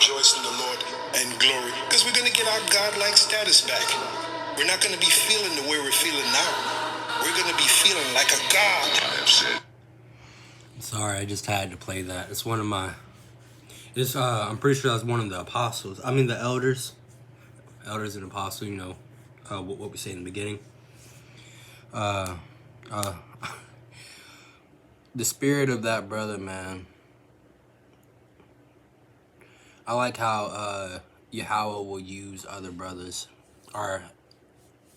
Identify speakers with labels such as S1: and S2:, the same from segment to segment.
S1: rejoice in the Lord and glory, because we're going to get our godlike status back. We're not going to be feeling the way we're feeling now. We're going to be feeling like a god. I have said.
S2: Sorry, I just had to play that. It's one of my... I'm pretty sure that's one of the apostles. I mean, the elders. Elders and apostles, you know, what we say in the beginning. The spirit of that brother, man. I like how YAHAWAH will use other brothers, or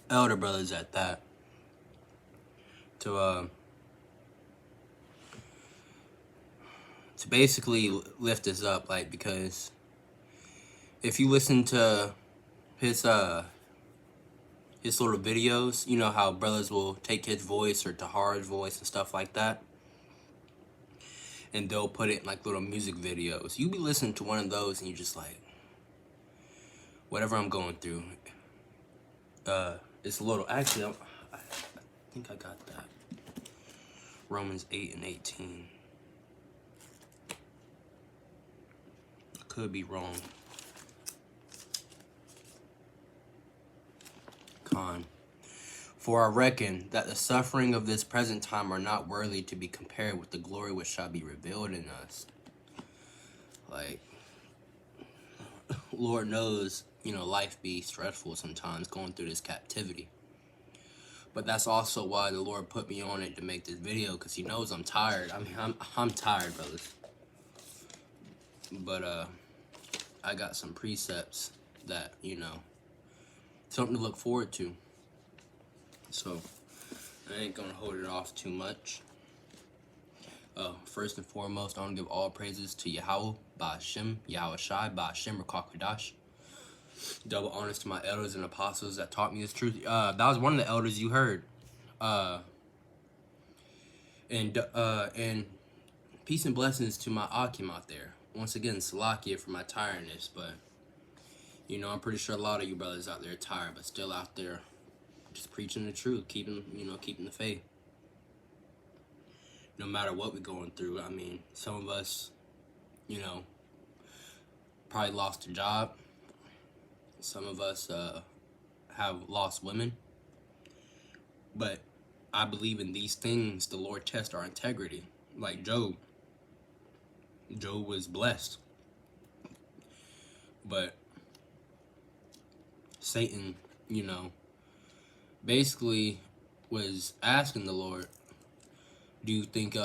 S2: elder brothers at that, to basically lift us up, like, because if you listen to his little videos, you know how brothers will take his voice or Tahara's voice and stuff like that, and they'll put it in like little music videos. You be listening to one of those and you're just like, whatever I'm going through, it's a little, actually, I think I got that. Romans 8:18. I could be wrong. For I reckon that the suffering of this present time are not worthy to be compared with the glory which shall be revealed in us. Like, Lord knows, you know, life be stressful sometimes going through this captivity. But that's also why the Lord put me on it to make this video, because he knows I'm tired. I mean, I'm tired, brothers. But I got some precepts that, you know, something to look forward to. So I ain't gonna hold it off too much. First and foremost, I want to give all praises to YAHAWAH, Ba'ashem, Yahawashi, Ba'ashem, Rakakwadash. Double honors to my elders and apostles that taught me this truth. That was one of the elders you heard. And peace and blessings to my Akim out there. Once again, Salakia for my tiredness, but you know, I'm pretty sure a lot of you brothers out there are tired, but still out there just preaching the truth, keeping the faith. No matter what we're going through. I mean, some of us, you know, probably lost a job. Some of us have lost women. But I believe in these things, the Lord tests our integrity. Like Job. Job was blessed. But Satan, you know, basically was asking the Lord, do you think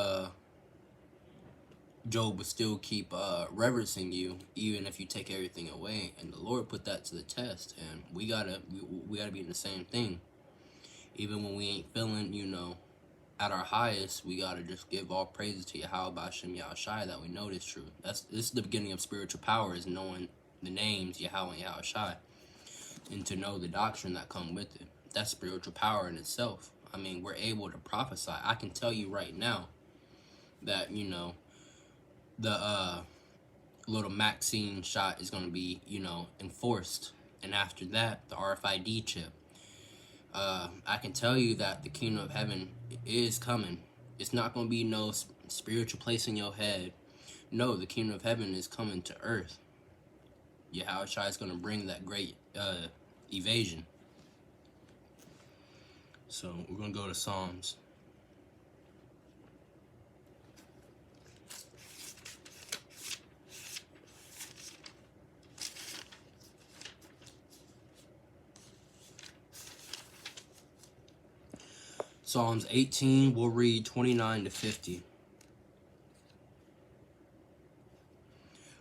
S2: Job would still keep reverencing you even if you take everything away? And the Lord put that to the test, and we gotta be in the same thing. Even when we ain't feeling, you know, at our highest, we gotta just give all praises to Yahawah, Ba'ashem, Yahawashi, that we know this truth. This is the beginning of spiritual power, is knowing the names Yahawah and Yahawashi, and to know the doctrine that come with it. That's spiritual power in itself. I mean, we're able to prophesy. I can tell you right now that, you know, the little Maxine shot is going to be, you know, enforced. And after that, the RFID chip. I can tell you that the kingdom of heaven is coming. It's not going to be no spiritual place in your head. No, the kingdom of heaven is coming to earth. Yahawashi is going to bring that great evasion. So we're going to go to Psalms. Psalms 18, we'll read 29 to 50.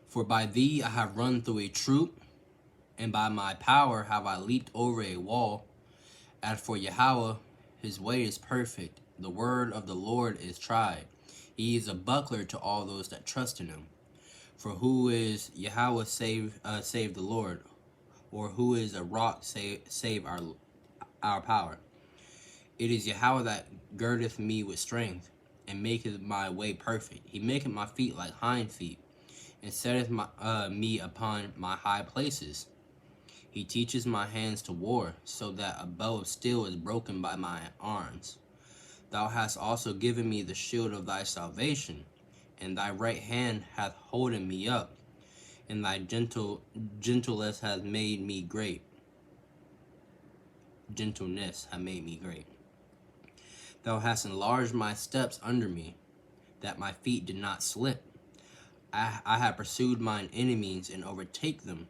S2: For by thee I have run through a troop, and by my power have I leaped over a wall. As for Yahawah, his way is perfect. The word of the Lord is tried. He is a buckler to all those that trust in him. For who is Yahawah save the Lord? Or who is a rock save our power? It is Yahawah that girdeth me with strength, and maketh my way perfect. He maketh my feet like hind feet, and setteth me upon my high places. He teaches my hands to war, so that a bow of steel is broken by my arms. Thou hast also given me the shield of thy salvation, and thy right hand hath holden me up. and thy gentleness has made me great. Gentleness has made me great. Thou hast enlarged my steps under me, that my feet did not slip. I have pursued mine enemies and overtake them.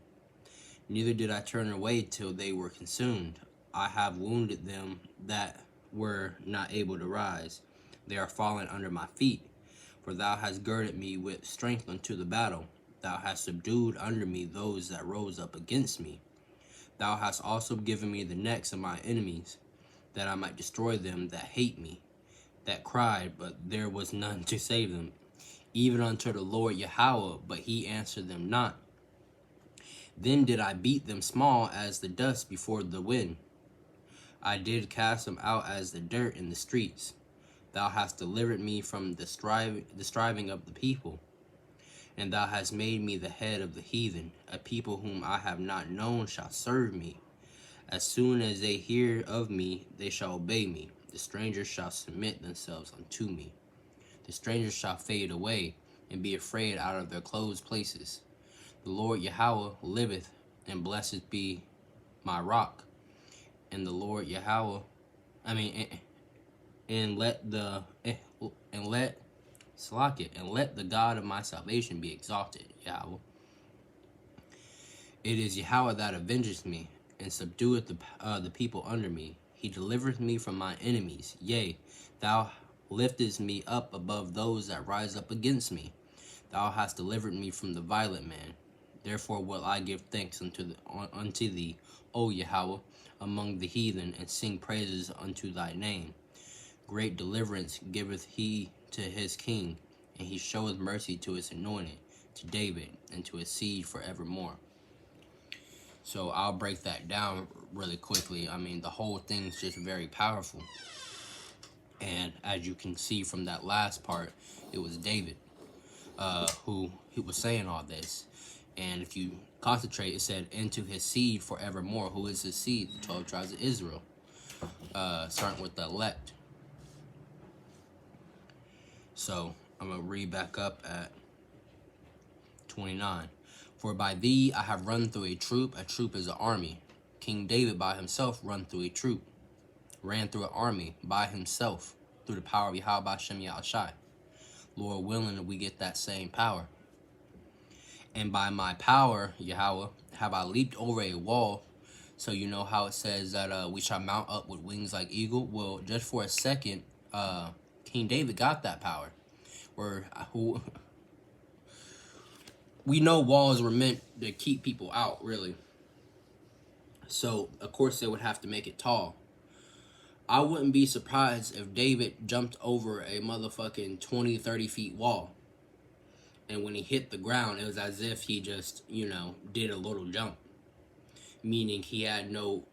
S2: Neither did I turn away till they were consumed. I have wounded them that were not able to rise. They are fallen under my feet. For thou hast girded me with strength unto the battle. Thou hast subdued under me those that rose up against me. Thou hast also given me the necks of my enemies, that I might destroy them that hate me, that cried, but there was none to save them, even unto the Lord YAHAWAH, but he answered them not. Then did I beat them small as the dust before the wind. I did cast them out as the dirt in the streets. Thou hast delivered me from the striving of the people, and thou hast made me the head of the heathen. A people whom I have not known shall serve me. As soon as they hear of me, they shall obey me. The strangers shall submit themselves unto me. The strangers shall fade away, and be afraid out of their closed places. The Lord YAHAWAH liveth, and blessed be my rock. And the Lord YAHAWAH, and let the God of my salvation be exalted, Yahweh. It is Yahweh that avengeth me, and subdueth the people under me. He delivereth me from my enemies. Yea, thou liftest me up above those that rise up against me. Thou hast delivered me from the violent man. Therefore will I give thanks unto thee, O Yahweh, among the heathen, and sing praises unto thy name. Great deliverance giveth he to his king, and he showeth mercy to his anointed, to David, and to his seed forevermore. So I'll break that down really quickly. I mean, the whole thing's just very powerful. And as you can see from that last part, it was David who was saying all this. And if you concentrate, it said, into his seed forevermore. Who is his seed? The 12 tribes of Israel. Starting with the elect. So I'm going to read back up at 29. For by thee I have run through a troop is an army. King David by himself ran through an army by himself, through the power of Yahweh Shem Yahushai. Lord willing, we get that same power. And by my power, Yahweh, have I leaped over a wall. So you know how it says that we shall mount up with wings like eagle? Well, just for a second, King David got that power. We know walls were meant to keep people out, really. So, of course, they would have to make it tall. I wouldn't be surprised if David jumped over a motherfucking 20, 30 feet wall. And when he hit the ground, it was as if he just, did a little jump. Meaning he had no,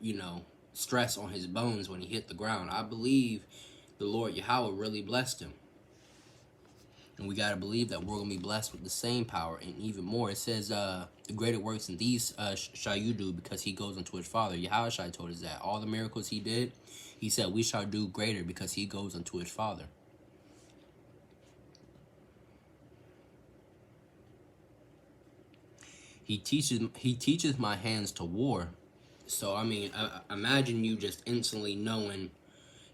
S2: stress on his bones when he hit the ground. I believe the Lord Yahweh really blessed him. And we got to believe that we're going to be blessed with the same power and even more. It says, the greater works than these shall you do, because he goes unto his Father. Yahushua told us that. All the miracles he did, he said, we shall do greater because he goes unto his Father. He teaches my hands to war. So, I mean, imagine you just instantly knowing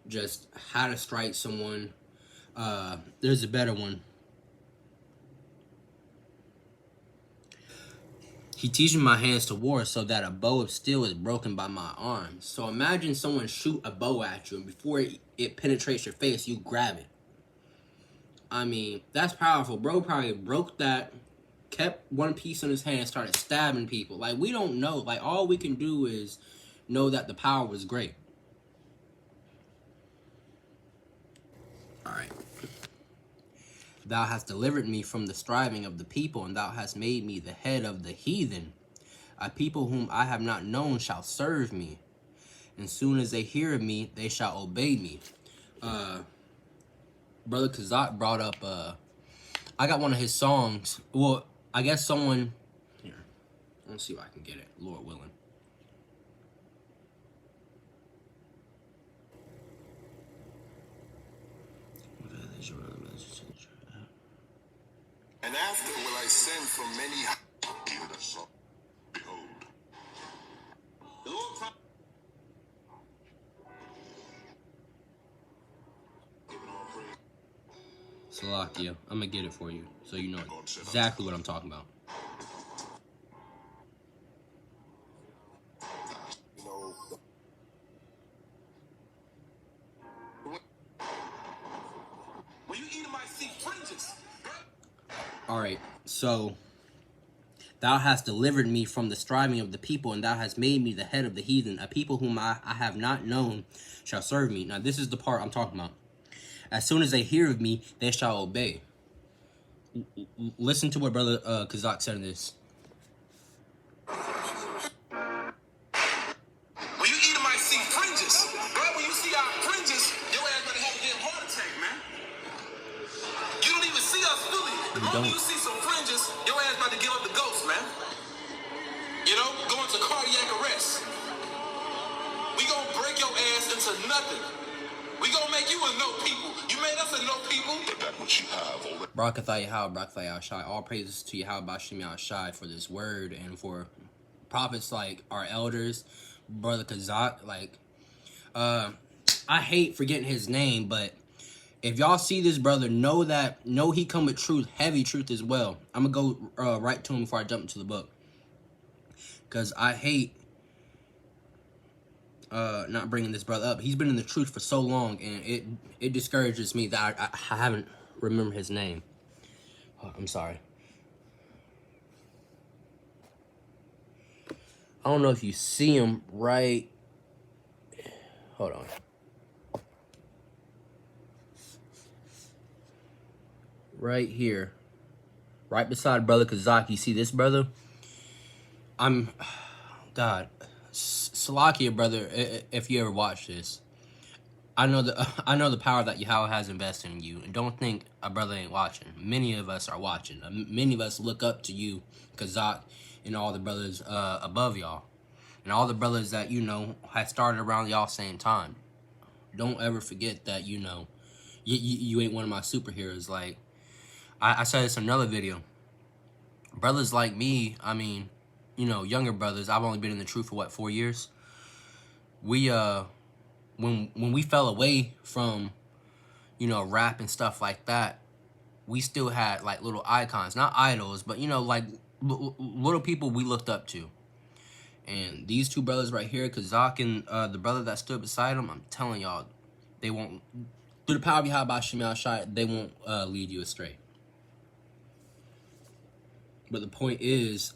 S2: just how to strike someone. There's a better one. He teaches my hands to war, so that a bow of steel is broken by my arms. So imagine someone shoot a bow at you, and before it penetrates your face, you grab it. I mean, that's powerful. Bro probably broke that, kept one piece in his hand, and started stabbing people. Like, we don't know. Like, all we can do is know that the power was great. Alright. Thou hast delivered me from the striving of the people, and thou hast made me the head of the heathen. A people whom I have not known shall serve me. And soon as they hear of me, they shall obey me. Brother Kazak brought up, I got one of his songs. Well, I guess someone, here, let's see if I can get it, Lord willing.
S1: And after will I send for many.
S2: Salakia. I'm gonna get it for you so you know exactly what I'm talking about.
S1: When you eat, might see fringes.
S2: Alright, so thou hast delivered me from the striving of the people, and thou hast made me the head of the heathen. A people whom I have not known shall serve me. Now this is the part I'm talking about. As soon as they hear of me, they shall obey. Listen to what Brother Kazak said in this.
S1: When you eat, might see fringes. Bro, when you see our fringes, your ass better have a damn heart attack, man. You don't even see us fully. The moment you see some fringes, your ass about to give up the ghost, man. You know, go into cardiac arrest. We gonna break your ass into nothing. We gonna make you a no people. You made us a no people. That what you have already.
S2: Barakatha Yahawah, Barakatha Yahawah. All praises to Yahawah Bashim Yahawah for this word and for prophets like our elders, Brother Kazak. Like, I hate forgetting his name, but if y'all see this brother, know he come with truth, heavy truth as well. I'm gonna go right to him before I jump into the book, because I hate not bringing this brother up. He's been in the truth for so long, and it discourages me that I haven't remembered his name. Oh, I'm sorry. I don't know if you see him right. Hold on. Right here. Right beside Brother Kazak. You see this brother? God. Salakia, brother, if you ever watch this. I know the power that Yahawah has invested in you. And don't think a brother ain't watching. Many of us are watching. Many of us look up to you, Kazak, and all the brothers above y'all. And all the brothers that, you know, had started around y'all same time. Don't ever forget that, you know, you ain't one of my superheroes. Like, I said this in another video. Brothers like me, I mean, you know, younger brothers, I've only been in the truth for, what, 4 years? We, when we fell away from, you know, rap and stuff like that, we still had, like, little icons. Not idols, but, you know, like, little people we looked up to. And these two brothers right here, Kazak and the brother that stood beside him, I'm telling y'all, they won't, through the power of Yahawah Bashim Yahawah, they won't lead you astray. But the point is,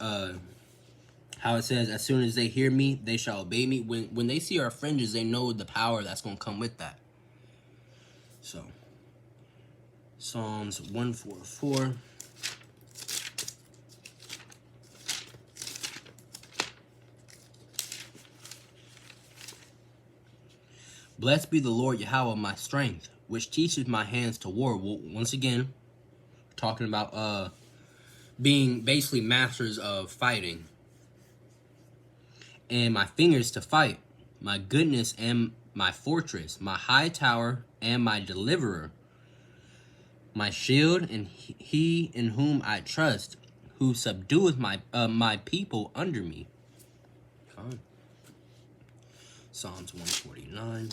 S2: how it says, as soon as they hear me, they shall obey me. When they see our fringes, they know the power that's going to come with that. So, Psalms 144. Blessed be the Lord Yahawah, my strength, which teaches my hands to war. Well, once again, talking about being basically masters of fighting. And my fingers to fight, my goodness and my fortress, my high tower and my deliverer, my shield and he in whom I trust, who subdueth my people under me. Fine. Psalms 149,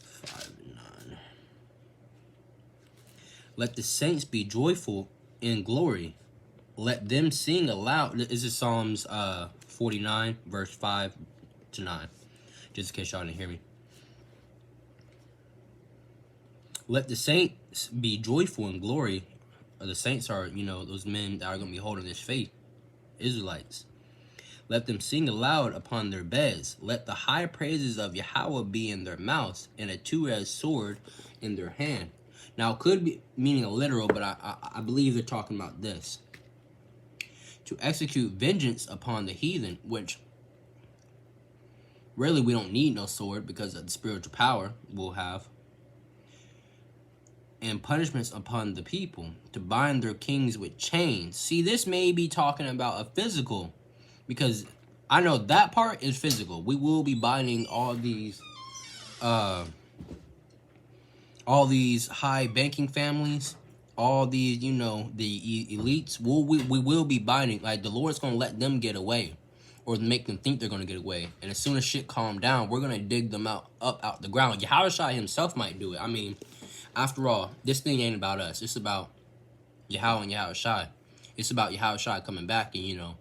S2: 5 and 9. Let the saints be joyful in glory. Let them sing aloud. This is Psalms 49, verse 5 to 9. Just in case y'all didn't hear me. Let the saints be joyful in glory. The saints are, you know, those men that are going to be holding this faith. Israelites. Let them sing aloud upon their beds. Let the high praises of Yahawah be in their mouths, and a two-edged sword in their hand. Now, it could be meaning a literal, but I believe they're talking about this. To execute vengeance upon the heathen, which really we don't need no sword because of the spiritual power we'll have. And punishments upon the people, to bind their kings with chains. See, this may be talking about a physical, because I know that part is physical. We will be binding all these high banking families, all these, you know, the elites. We will be binding. Like, the Lord's going to let them get away, or make them think they're going to get away. And as soon as shit calm down, we're going to dig them up out the ground. Yahawashi himself might do it. I mean, After all, this thing ain't about us. It's about Yahweh and Yahawashi. It's about Yahawashi coming back and, you know,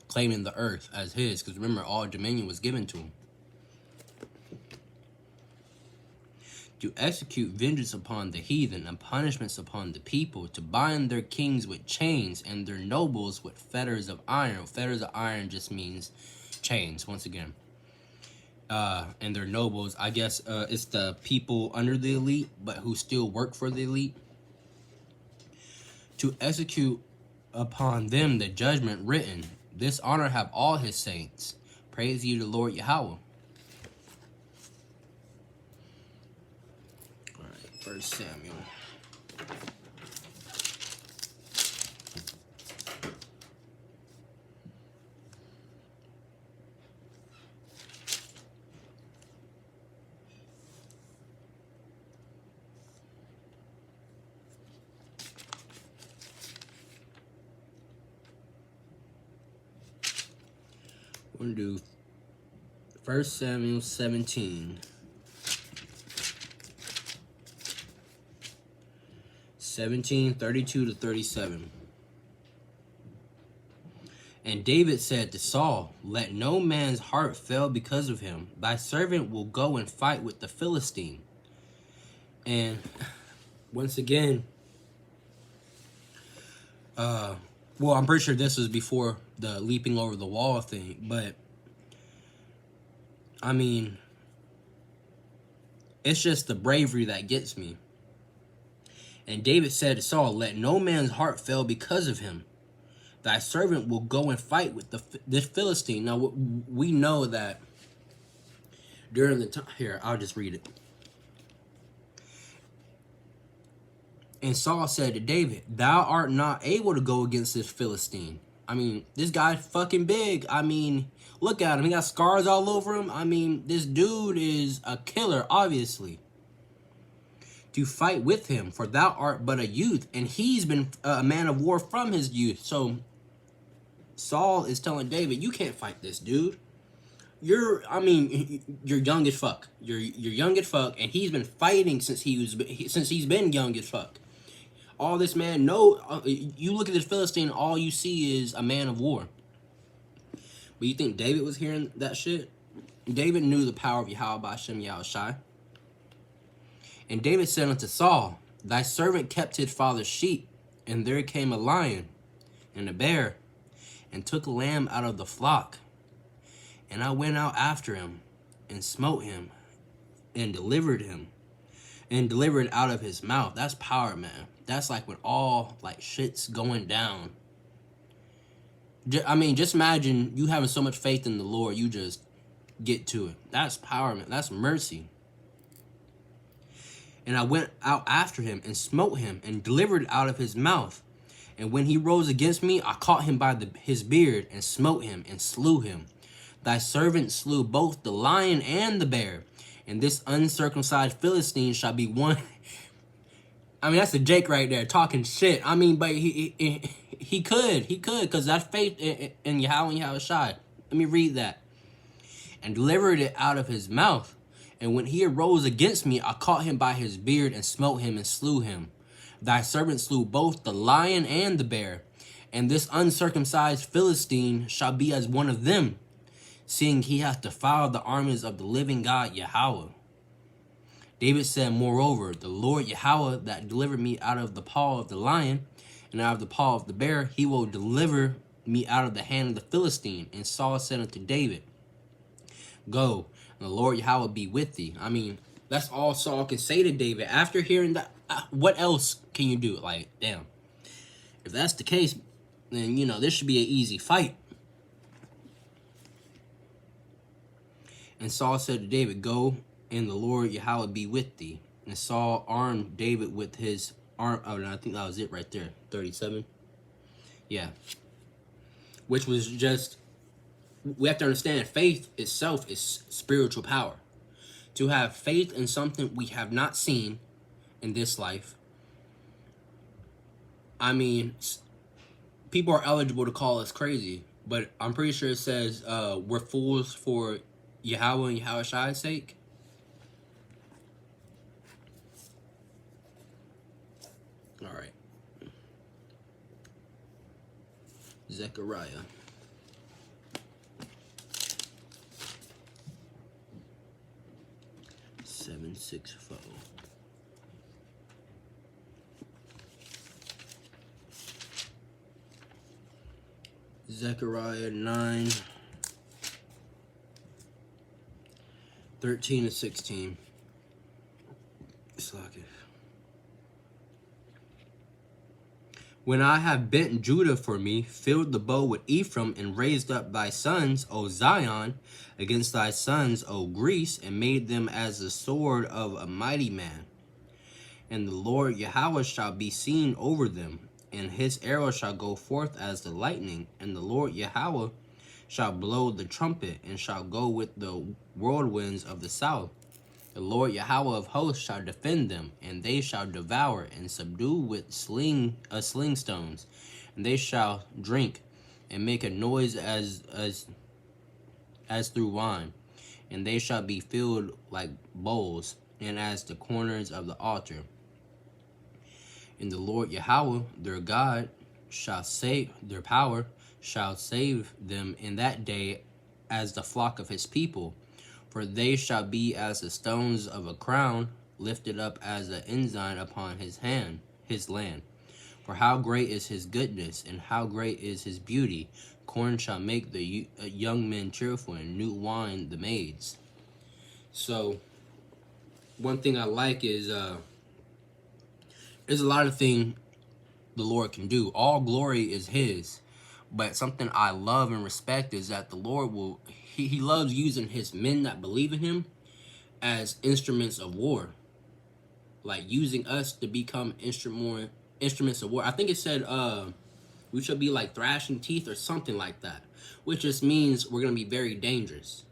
S2: claiming the earth as his. Because remember, all dominion was given to him. To execute vengeance upon the heathen and punishments upon the people, to bind their kings with chains and their nobles with fetters of iron. Fetters of iron just means chains, once again. And their nobles, I guess it's the people under the elite, but who still work for the elite. To execute upon them the judgment written. This honor have all his saints. Praise ye the Lord Yahweh. Alright, 1 Samuel. We're going to do 1 Samuel 17. 17:32 to 37. And David said to Saul, let no man's heart fail because of him. Thy servant will go and fight with the Philistine. And once again, well, I'm pretty sure this was before the leaping over the wall thing, but I mean, it's just the bravery that gets me. And David said to Saul, let no man's heart fail because of him. Thy servant will go and fight with this Philistine. Now, we know that during the time, here, I'll just read it. And Saul said to David, thou art not able to go against this Philistine. I mean, this guy's fucking big. I mean, look at him. He got scars all over him. I mean, this dude is a killer, obviously. To fight with him, for thou art but a youth, and he's been a man of war from his youth. So Saul is telling David, you can't fight this dude. You're young as fuck. You're young as fuck, and he's been fighting since he's been young as fuck. All this man, you look at this Philistine, all you see is a man of war. But you think David was hearing that shit? David knew the power of Yahweh by Hashem Yahawashi. And David said unto Saul, thy servant kept his father's sheep, and there came a lion and a bear, and took a lamb out of the flock. And I went out after him, and smote him, and delivered him, and delivered out of his mouth. That's power, man. That's like when all like shit's going down. I mean, just imagine you having so much faith in the Lord, you just get to it. That's power, man. That's mercy. And I went out after him, and smote him, and delivered out of his mouth. And when he rose against me, I caught him by his beard, and smote him, and slew him. Thy servant slew both the lion and the bear, and this uncircumcised Philistine shall be one. I mean, that's a Jake right there talking shit. I mean, but he could, because that's faith in Yahweh and Yahawashi. Let me read that. And delivered it out of his mouth. And when he arose against me, I caught him by his beard, and smote him, and slew him. Thy servant slew both the lion and the bear, and this uncircumcised Philistine shall be as one of them, seeing he hath defiled the armies of the living God Yahweh. David said, moreover, the Lord Yahweh that delivered me out of the paw of the lion, and out of the paw of the bear, he will deliver me out of the hand of the Philistine. And Saul said unto David, go, and the Lord Yahweh be with thee. I mean, that's all Saul can say to David. After hearing that, what else can you do? Like, damn. If that's the case, then, you know, this should be an easy fight. And Saul said to David, go, and the Lord Yahweh be with thee. And Saul armed David with his arm. Oh, no, I think that was it right there. 37. Yeah. Which was just, we have to understand, faith itself is spiritual power. To have faith in something we have not seen in this life. I mean, people are eligible to call us crazy, but I'm pretty sure it says we're fools for Yahweh and Yahawashi's sake. All right. Zechariah. Seven, 6, 4. Zechariah 9, 13 and 16. Slack it. When I have bent Judah for me, filled the bow with Ephraim, and raised up thy sons, O Zion, against thy sons, O Greece, and made them as the sword of a mighty man. And the Lord YAHAWAH shall be seen over them, and his arrow shall go forth as the lightning, and the Lord YAHAWAH shall blow the trumpet, and shall go with the whirlwinds of the south. The Lord YAHAWAH of hosts shall defend them, and they shall devour and subdue with sling stones, and they shall drink and make a noise as through wine, and they shall be filled like bowls, and as the corners of the altar. And the Lord YAHAWAH their God shall save their power, shall save them in that day as the flock of his people. For they shall be as the stones of a crown, lifted up as an ensign upon his land. For how great is his goodness, and how great is his beauty! Corn shall make the young men cheerful, and new wine the maids. So, one thing I like is, there's a lot of things the Lord can do. All glory is his. But something I love and respect is that the Lord will, he loves using his men that believe in him as instruments of war. Like using us to become instruments of war. I think it said we should be like thrashing teeth or something like that. Which just means we're going to be very dangerous.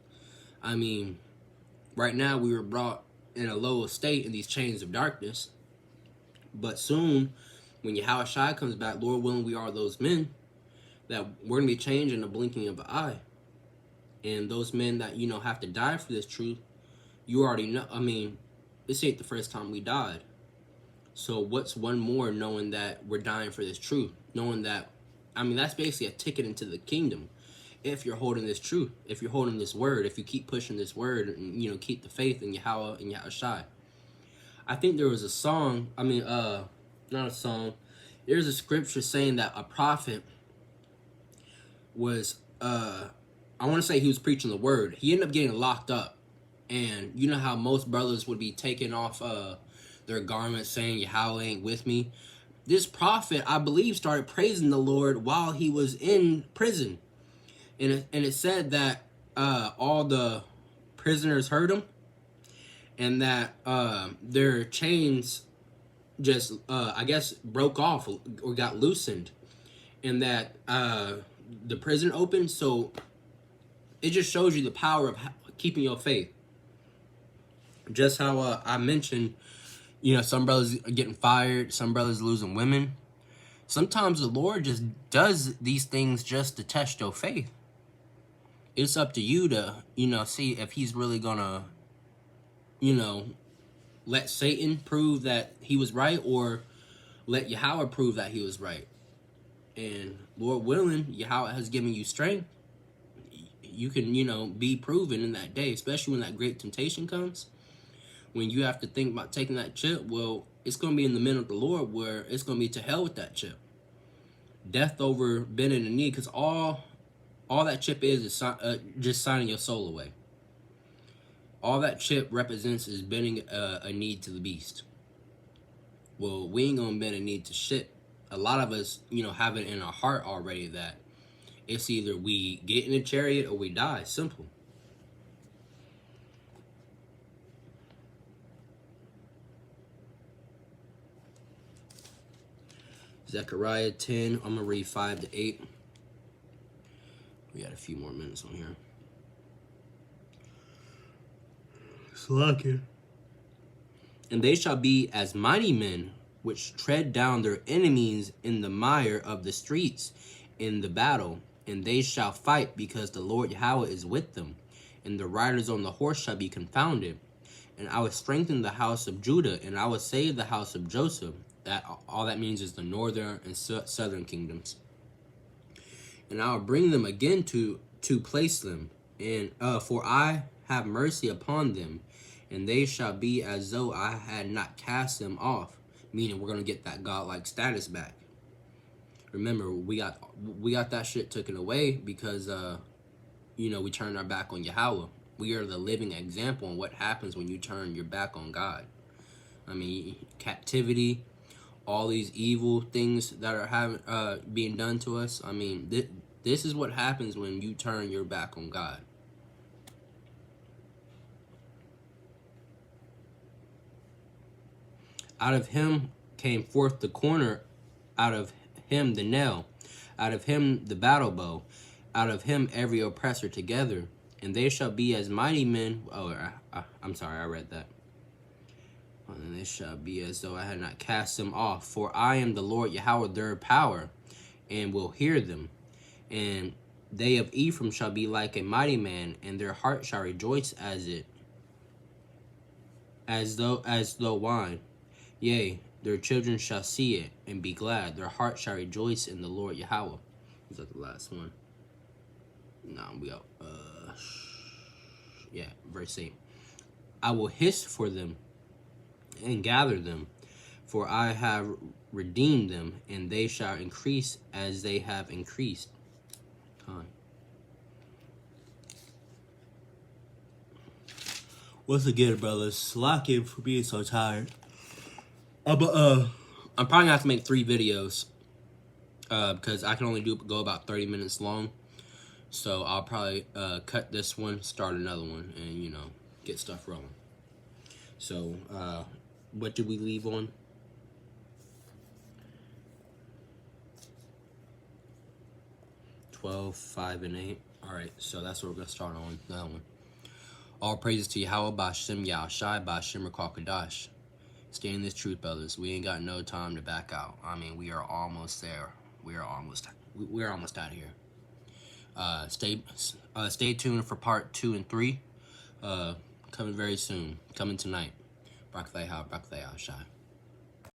S2: I mean, right now we were brought in a low state in these chains of darkness. But soon, when YAHAWAH comes back, Lord willing, we are those men that we're going to be changed in the blinking of an eye. And those men that, you know, have to die for this truth, you already know. I mean, this ain't the first time we died. So what's one more knowing that we're dying for this truth? Knowing that, I mean, that's basically a ticket into the kingdom. If you're holding this truth, if you're holding this word, if you keep pushing this word and, you know, keep the faith in YAHAWAH and YAHAWAH. I think there was a song, not a song. There's a scripture saying that a prophet was, I want to say he was preaching the word. He ended up getting locked up. And you know how most brothers would be taking off their garments saying, YAHAWAH ain't with me. This prophet, I believe, started praising the Lord while he was in prison. And it said that all the prisoners heard him. And that their chains just, I guess, broke off or got loosened. And that the prison opened. So it just shows you the power of keeping your faith. Just how I mentioned, you know, some brothers are getting fired. Some brothers losing women. Sometimes the Lord just does these things just to test your faith. It's up to you to, you know, see if he's really going to, you know, let Satan prove that he was right or let YAHAWAH prove that he was right. And Lord willing, YAHAWAH has given you strength. You can, you know, be proven in that day, especially when that great temptation comes. When you have to think about taking that chip, well, it's going to be in the minute of the Lord where it's going to be to hell with that chip. Death over bending the knee, because all that chip is just signing your soul away. All that chip represents is bending a knee to the beast. Well, we ain't gonna bend a knee to shit. A lot of us, you know, have it in our heart already that it's either we get in a chariot or we die. Simple. Zechariah 10, I'm gonna read 5 to 8. We got a few more minutes on here. Slacking. And they shall be as mighty men, which tread down their enemies in the mire of the streets in the battle. And they shall fight, because the Lord YAHAWAH is with them. And the riders on the horse shall be confounded. And I will strengthen the house of Judah, and I will save the house of Joseph. That all that means is the northern and southern kingdoms. And I'll bring them again to place them. And for I have mercy upon them, and they shall be as though I had not cast them off. Meaning we're gonna get that godlike status back. Remember, we got that shit taken away because we turned our back on Yahawah. We are the living example on what happens when you turn your back on God. I mean, captivity, all these evil things that are being done to us. I mean, this is what happens when you turn your back on God. Out of him came forth the corner, out of him the nail, out of him the battle bow, out of him every oppressor together, and they shall be as mighty men. Oh, I'm sorry, I read that. And they shall be as though I had not cast them off. For I am the Lord Yahawah, their power, and will hear them. And they of Ephraim shall be like a mighty man, and their heart shall rejoice as though wine. Yea, their children shall see it and be glad. Their heart shall rejoice in the Lord Yahawah. Is that the last one? No, we got verse 8. I will hiss for them and gather them, for I have redeemed them, and they shall increase as they have increased. Once again, brothers, slack in for being so tired. I'm probably gonna have to make 3 videos because I can only go about 30 minutes long. So I'll probably cut this one, start another one, and get stuff rolling. So what did we leave on? 12, 5, and 8. All right, so that's what we're gonna start on that one. All praises to Yahawah, Ba'Shem Yahushai, Ba'Shem Rakakadash. Stay in this truth, brothers. We ain't got no time to back out. I mean, we are almost there. We're almost out of here. Stay tuned for part 2 and 3. Coming very soon. Coming tonight. Barak Shai.